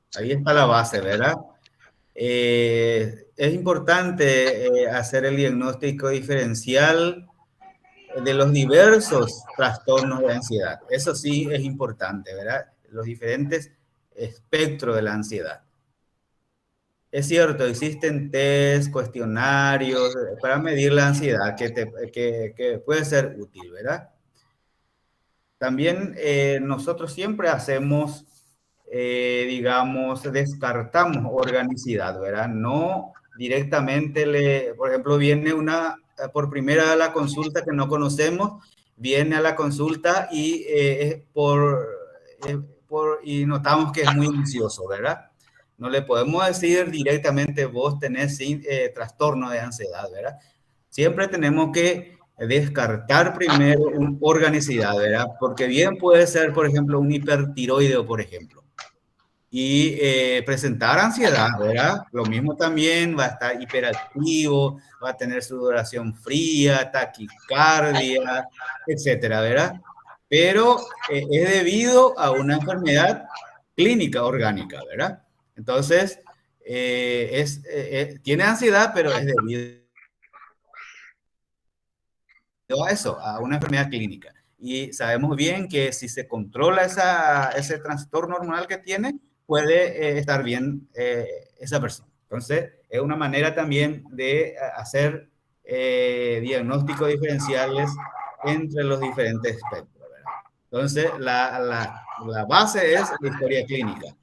Sí, Ahí está la base, ¿verdad? Es importante hacer el diagnóstico diferencial de los diversos trastornos de ansiedad. Eso sí es importante, ¿verdad? Los diferentes espectros de la ansiedad. Es cierto, existen test, cuestionarios para medir la ansiedad que puede ser útil, ¿verdad? También nosotros siempre hacemos, digamos, descartamos organicidad, ¿verdad? No directamente por ejemplo, viene por primera a la consulta que no conocemos, viene a la consulta y, y notamos que es muy ansioso, ¿verdad? No le podemos decir directamente vos tenés trastorno de ansiedad, ¿verdad? Siempre tenemos que descartar primero una organicidad, ¿verdad? Porque bien puede ser, por ejemplo, un hipertiroideo, por ejemplo, y presentar ansiedad, ¿verdad? Lo mismo también va a estar hiperactivo, va a tener sudoración fría, taquicardia, etcétera, ¿verdad? Pero es debido a una enfermedad clínica orgánica, ¿verdad? Entonces, tiene ansiedad, pero es debido a eso, a una enfermedad clínica. Y sabemos bien que si se controla ese trastorno hormonal que tiene, puede estar bien esa persona. Entonces, es una manera también de hacer diagnósticos diferenciales entre los diferentes espectros, ¿verdad? Entonces, la base es la historia clínica.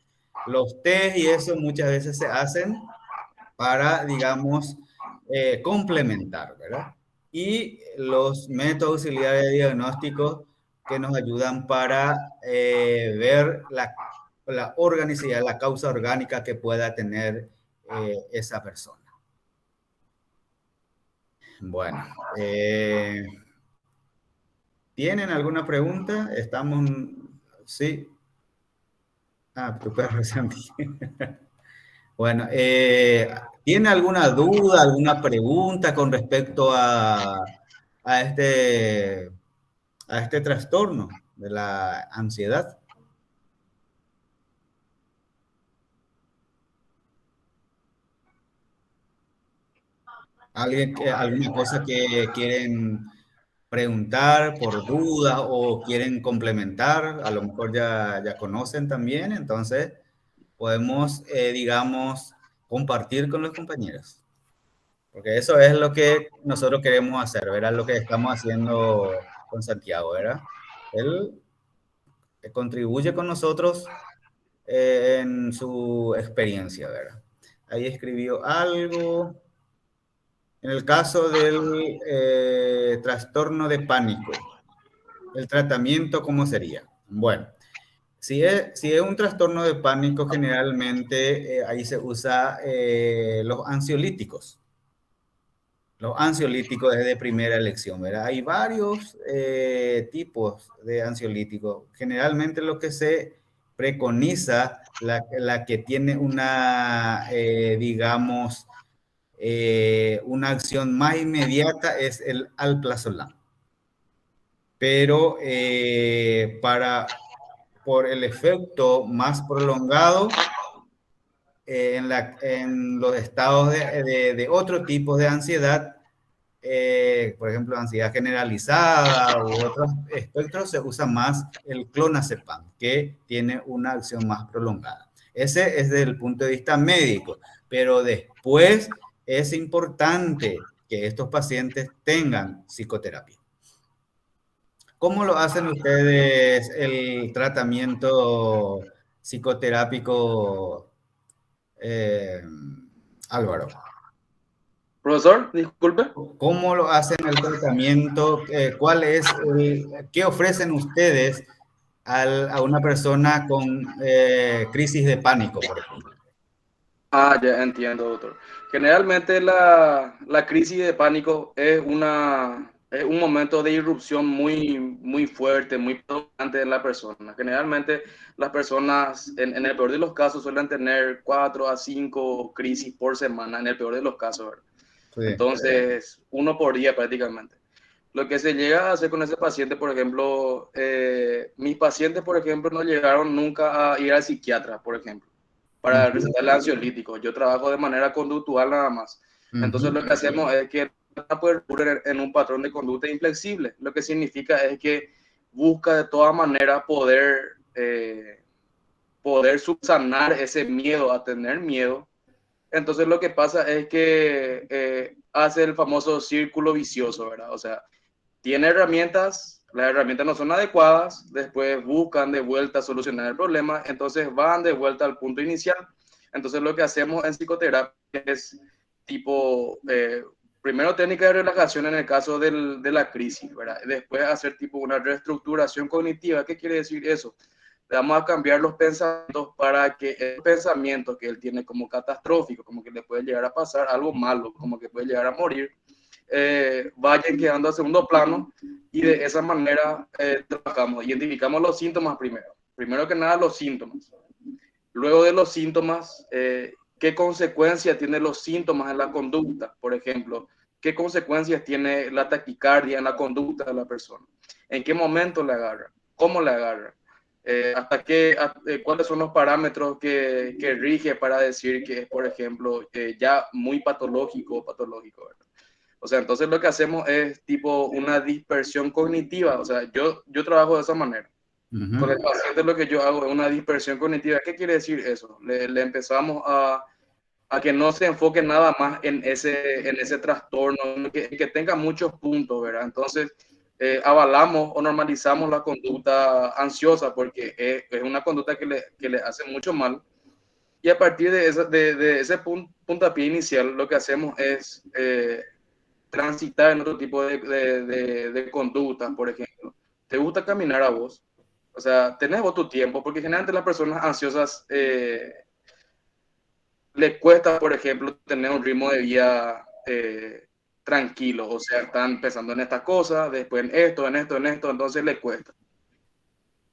Los test y eso muchas veces se hacen para, digamos, complementar, ¿verdad? Y los métodos auxiliares de diagnóstico que nos ayudan para ver la organicidad, la causa orgánica que pueda tener esa persona. Bueno, ¿tienen alguna pregunta? Estamos, sí. Ah, tu perro, Santi. Bueno, ¿tiene alguna duda, alguna pregunta con respecto a este trastorno de la ansiedad? ¿Alguna cosa que quieren preguntar por duda o quieren complementar? A lo mejor ya conocen también, entonces podemos, digamos, compartir con los compañeros. Porque eso es lo que nosotros queremos hacer, ¿verdad? Lo que estamos haciendo con Santiago, ¿verdad? Él contribuye con nosotros en su experiencia, ¿verdad? Ahí escribió algo. En el caso del trastorno de pánico, ¿el tratamiento cómo sería? Bueno, si es un trastorno de pánico, generalmente ahí se usa los ansiolíticos. Los ansiolíticos es de primera elección, ¿verdad? Hay varios tipos de ansiolíticos. Generalmente lo que se preconiza, la que tiene una, digamos, una acción más inmediata es el alprazolam. Pero por el efecto más prolongado, en los estados de otro tipo de ansiedad, por ejemplo, ansiedad generalizada u otros espectros, se usa más el clonazepam, que tiene una acción más prolongada. Ese es desde el punto de vista médico, pero después es importante que estos pacientes tengan psicoterapia. ¿Cómo lo hacen ustedes el tratamiento psicoterápico, Álvaro? Profesor, disculpe. ¿Cómo lo hacen el tratamiento? ¿Qué ofrecen ustedes a una persona con crisis de pánico, por ejemplo? Ah, ya entiendo, doctor. Generalmente la crisis de pánico es un momento de irrupción muy fuerte, muy preocupante en la persona. Generalmente las personas, en el peor de los casos, suelen tener 4 a 5 crisis por semana, en el peor de los casos, ¿verdad? Sí. Entonces, uno por día prácticamente. Lo que se llega a hacer con ese paciente, por ejemplo, mis pacientes, por ejemplo, no llegaron nunca a ir al psiquiatra, por ejemplo, para recetarle ansiolíticos. Yo trabajo de manera conductual nada más. Entonces lo que hacemos es que no puede recurrir en un patrón de conducta inflexible. Lo que significa es que busca de todas maneras poder subsanar ese miedo a tener miedo. Entonces lo que pasa es que hace el famoso círculo vicioso, ¿verdad? O sea, tiene herramientas, las herramientas no son adecuadas, después buscan de vuelta solucionar el problema, entonces van de vuelta al punto inicial. Entonces lo que hacemos en psicoterapia es tipo, primero técnica de relajación en el caso de la crisis, ¿verdad? Después hacer tipo una reestructuración cognitiva. ¿Qué quiere decir eso? Le vamos a cambiar los pensamientos para que el pensamiento que él tiene como catastrófico, como que le puede llegar a pasar algo malo, como que puede llegar a morir, vayan quedando a segundo plano, y de esa manera trabajamos, identificamos los síntomas primero que nada los síntomas, luego de los síntomas, qué consecuencias tienen los síntomas en la conducta, por ejemplo, qué consecuencias tiene la taquicardia en la conducta de la persona, en qué momento le agarra, cómo le agarra, ¿Cuáles son los parámetros que rige para decir que es, por ejemplo, ya muy patológico, ¿verdad? O sea, entonces lo que hacemos es tipo una dispersión cognitiva. O sea, yo trabajo de esa manera. Con el paciente lo que yo hago es una dispersión cognitiva. ¿Qué quiere decir eso? Le empezamos a que no se enfoque nada más en ese trastorno, que tenga muchos puntos, ¿verdad? Entonces, avalamos o normalizamos la conducta ansiosa porque es una conducta que le hace mucho mal. Y a partir de ese puntapié inicial, lo que hacemos es transitar en otro tipo de conductas, por ejemplo. ¿Te gusta caminar a vos? O sea, tenés vos tu tiempo, porque generalmente las personas ansiosas les cuesta, por ejemplo, tener un ritmo de vida tranquilo. O sea, están pensando en estas cosas, después en esto, entonces les cuesta.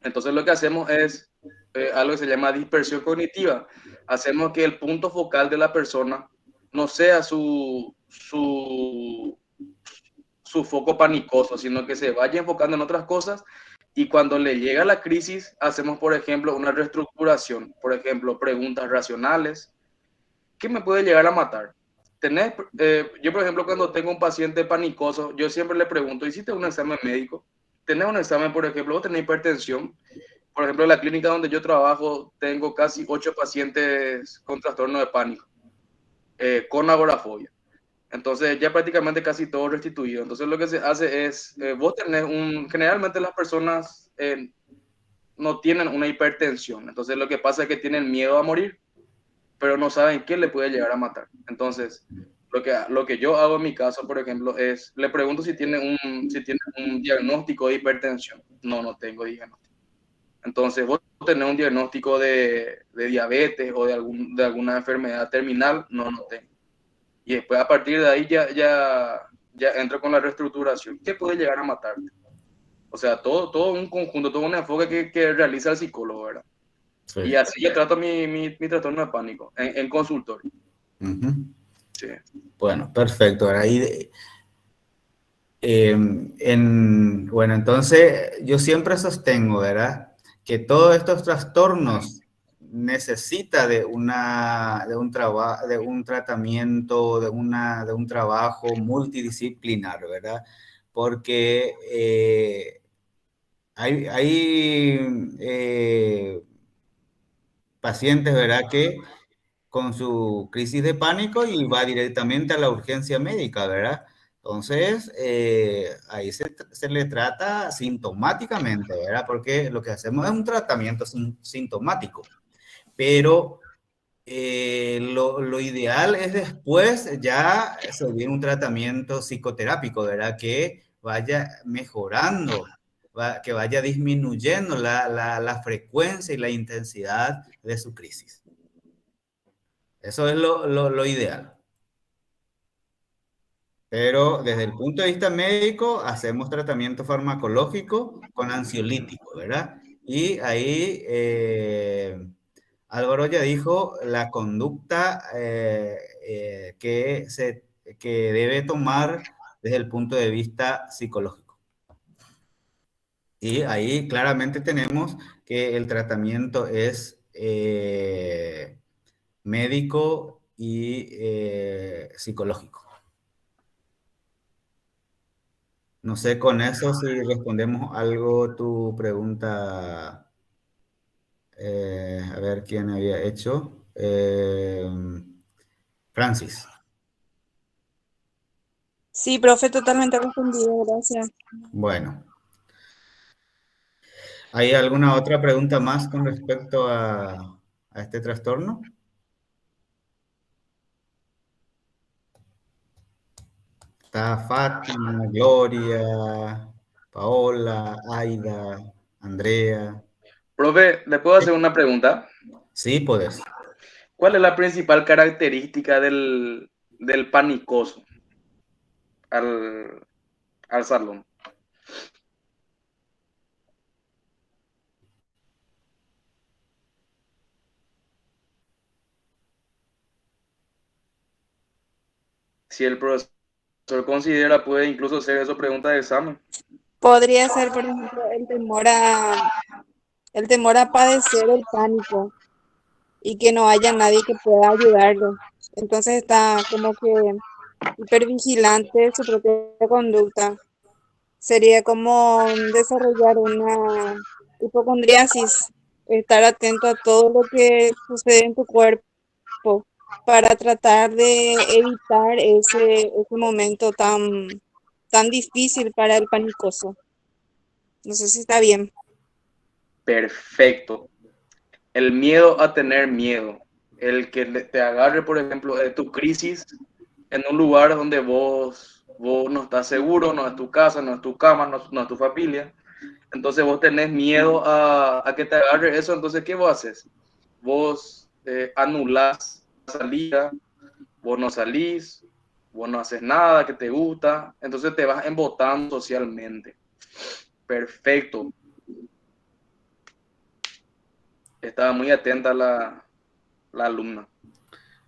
Entonces lo que hacemos es algo que se llama dispersión cognitiva. Hacemos que el punto focal de la persona no sea su foco panicoso, sino que se vaya enfocando en otras cosas y cuando le llega la crisis hacemos, por ejemplo, una reestructuración, por ejemplo, preguntas racionales. ¿Qué me puede llegar a matar? Yo, por ejemplo, cuando tengo un paciente panicoso, yo siempre le pregunto, ¿hiciste un examen médico? ¿Tenés un examen, por ejemplo, vos tenés hipertensión? Por ejemplo, en la clínica donde yo trabajo, tengo casi 8 pacientes con trastorno de pánico, con agorafobia. Entonces, ya prácticamente casi todo restituido. Entonces, lo que se hace es, vos tenés generalmente las personas no tienen una hipertensión. Entonces, lo que pasa es que tienen miedo a morir, pero no saben qué le puede llegar a matar. Entonces, lo que yo hago en mi caso, por ejemplo, es, le pregunto si tiene un diagnóstico de hipertensión. No, no tengo diagnóstico. Entonces, vos tenés un diagnóstico de diabetes o de alguna enfermedad terminal. No, no tengo. Y después, a partir de ahí, ya entro con la reestructuración. ¿Qué puede llegar a matarte? O sea, todo un conjunto, todo un enfoque que realiza el psicólogo, ¿verdad? Sí. Y así yo trato mi trastorno de pánico en consultorio. Sí. Bueno, perfecto. Ahí, bueno, entonces yo siempre sostengo, ¿verdad? Que todos estos trastornos necesita de de un tratamiento, de un trabajo multidisciplinar, ¿verdad? Porque hay pacientes, ¿verdad? Que con su crisis de pánico y va directamente a la urgencia médica, ¿verdad? Entonces, ahí se le trata sintomáticamente, ¿verdad? Porque lo que hacemos es un tratamiento sintomático, pero lo ideal es después ya seguir un tratamiento psicoterápico, ¿verdad? Que vaya mejorando, que vaya disminuyendo la frecuencia y la intensidad de su crisis. Eso es lo ideal. Pero desde el punto de vista médico, hacemos tratamiento farmacológico con ansiolítico, ¿verdad? Y ahí Álvaro ya dijo la conducta que debe tomar desde el punto de vista psicológico. Y ahí claramente tenemos que el tratamiento es médico y psicológico. No sé con eso si respondemos algo tu pregunta, a ver quién había hecho. Francis. Sí, profe, totalmente respondido, gracias. Bueno, ¿hay alguna otra pregunta más con respecto a este trastorno? Está Fátima, Gloria, Paola, Aida, Andrea. Profe, ¿le puedo hacer una pregunta? Sí, puedes. ¿Cuál es la principal característica del panicoso al salón? Si el profesor considera, puede incluso hacer eso pregunta de examen. Podría ser, por ejemplo, el temor el temor a padecer el pánico y que no haya nadie que pueda ayudarlo. Entonces está como que hipervigilante de su propia conducta. Sería como desarrollar una hipocondriasis, estar atento a todo lo que sucede en tu cuerpo para tratar de evitar ese momento tan difícil para el panicoso. No sé si está bien. Perfecto. El miedo a tener miedo. El que te agarre, por ejemplo, de tu crisis en un lugar donde vos no estás seguro, no es tu casa, no es tu cama, no es tu familia. Entonces vos tenés miedo a que te agarre eso. Entonces, ¿qué vos haces? Vos anulás la salida, vos no salís, vos no haces nada que te gusta. Entonces te vas embotando socialmente. Perfecto. Estaba muy atenta la alumna.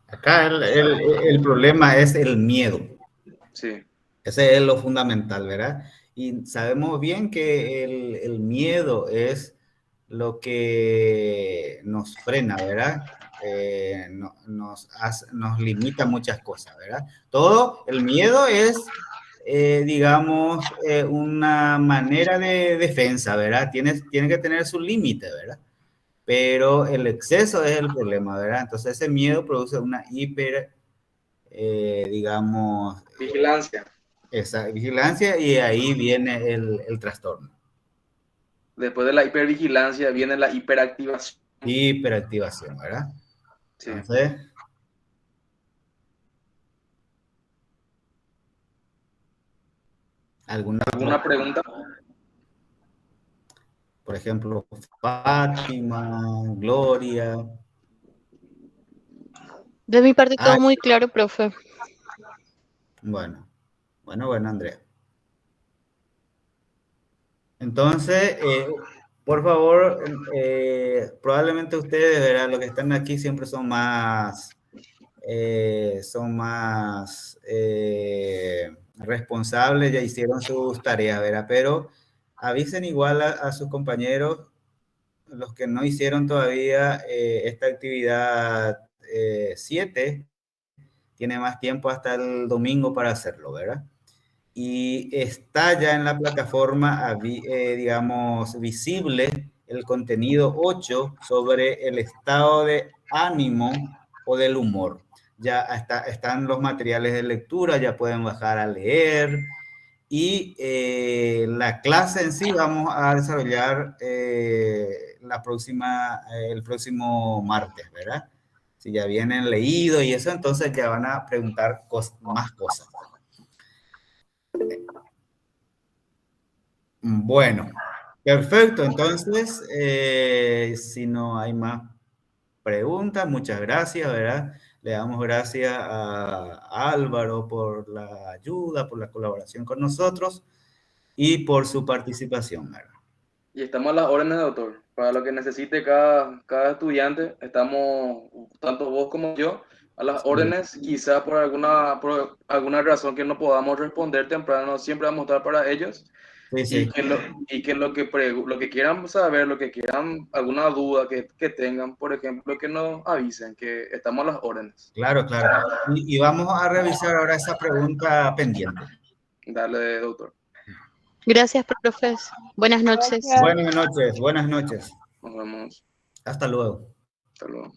Acá el problema es el miedo. Sí. Ese es lo fundamental, ¿verdad? Y sabemos bien que el miedo es lo que nos frena, ¿verdad? Nos limita muchas cosas, ¿verdad? Todo el miedo es, digamos, una manera de defensa, ¿verdad? Tiene que tener su límite, ¿verdad? Pero el exceso es el problema, ¿verdad? Entonces ese miedo produce una digamos, Vigilancia. esa vigilancia y ahí viene el trastorno. Después de la hipervigilancia viene la hiperactivación. Hiperactivación, ¿verdad? Sí. Entonces, ¿Alguna pregunta? por ejemplo, Fátima, Gloria. De mi parte Ah, todo muy claro, profe. bueno, Andrea. Entonces, por favor, probablemente ustedes, ¿verdad? Los que están aquí siempre son más responsables, ya hicieron sus tareas, ¿verdad? Pero avisen igual a sus compañeros, los que no hicieron todavía esta actividad 7, tiene más tiempo hasta el domingo para hacerlo, ¿verdad? Y está ya en la plataforma, digamos, visible el contenido 8 sobre el estado de ánimo o del humor. Ya están los materiales de lectura, ya pueden bajar a leer. Y la clase en sí vamos a desarrollar el próximo martes, ¿verdad? Si ya vienen leído y eso, entonces ya van a preguntar más cosas. Bueno, perfecto. Entonces, si no hay más preguntas, muchas gracias, ¿verdad? Le damos gracias a Álvaro por la ayuda, por la colaboración con nosotros y por su participación, ¿verdad? Y estamos a las órdenes, doctor. Para lo que necesite cada estudiante, estamos, tanto vos como yo, a las órdenes. Quizá por alguna razón que no podamos responder temprano, siempre vamos a estar para ellos. Sí, sí. Y que lo que quieran saber, lo que quieran, alguna duda que tengan, por ejemplo, que nos avisen, que estamos a las órdenes. Claro, claro. Y vamos a revisar ahora esa pregunta pendiente. Dale, doctor. Gracias, profes. Buenas noches. Gracias. Buenas noches, buenas noches. Nos vemos. Hasta luego. Hasta luego.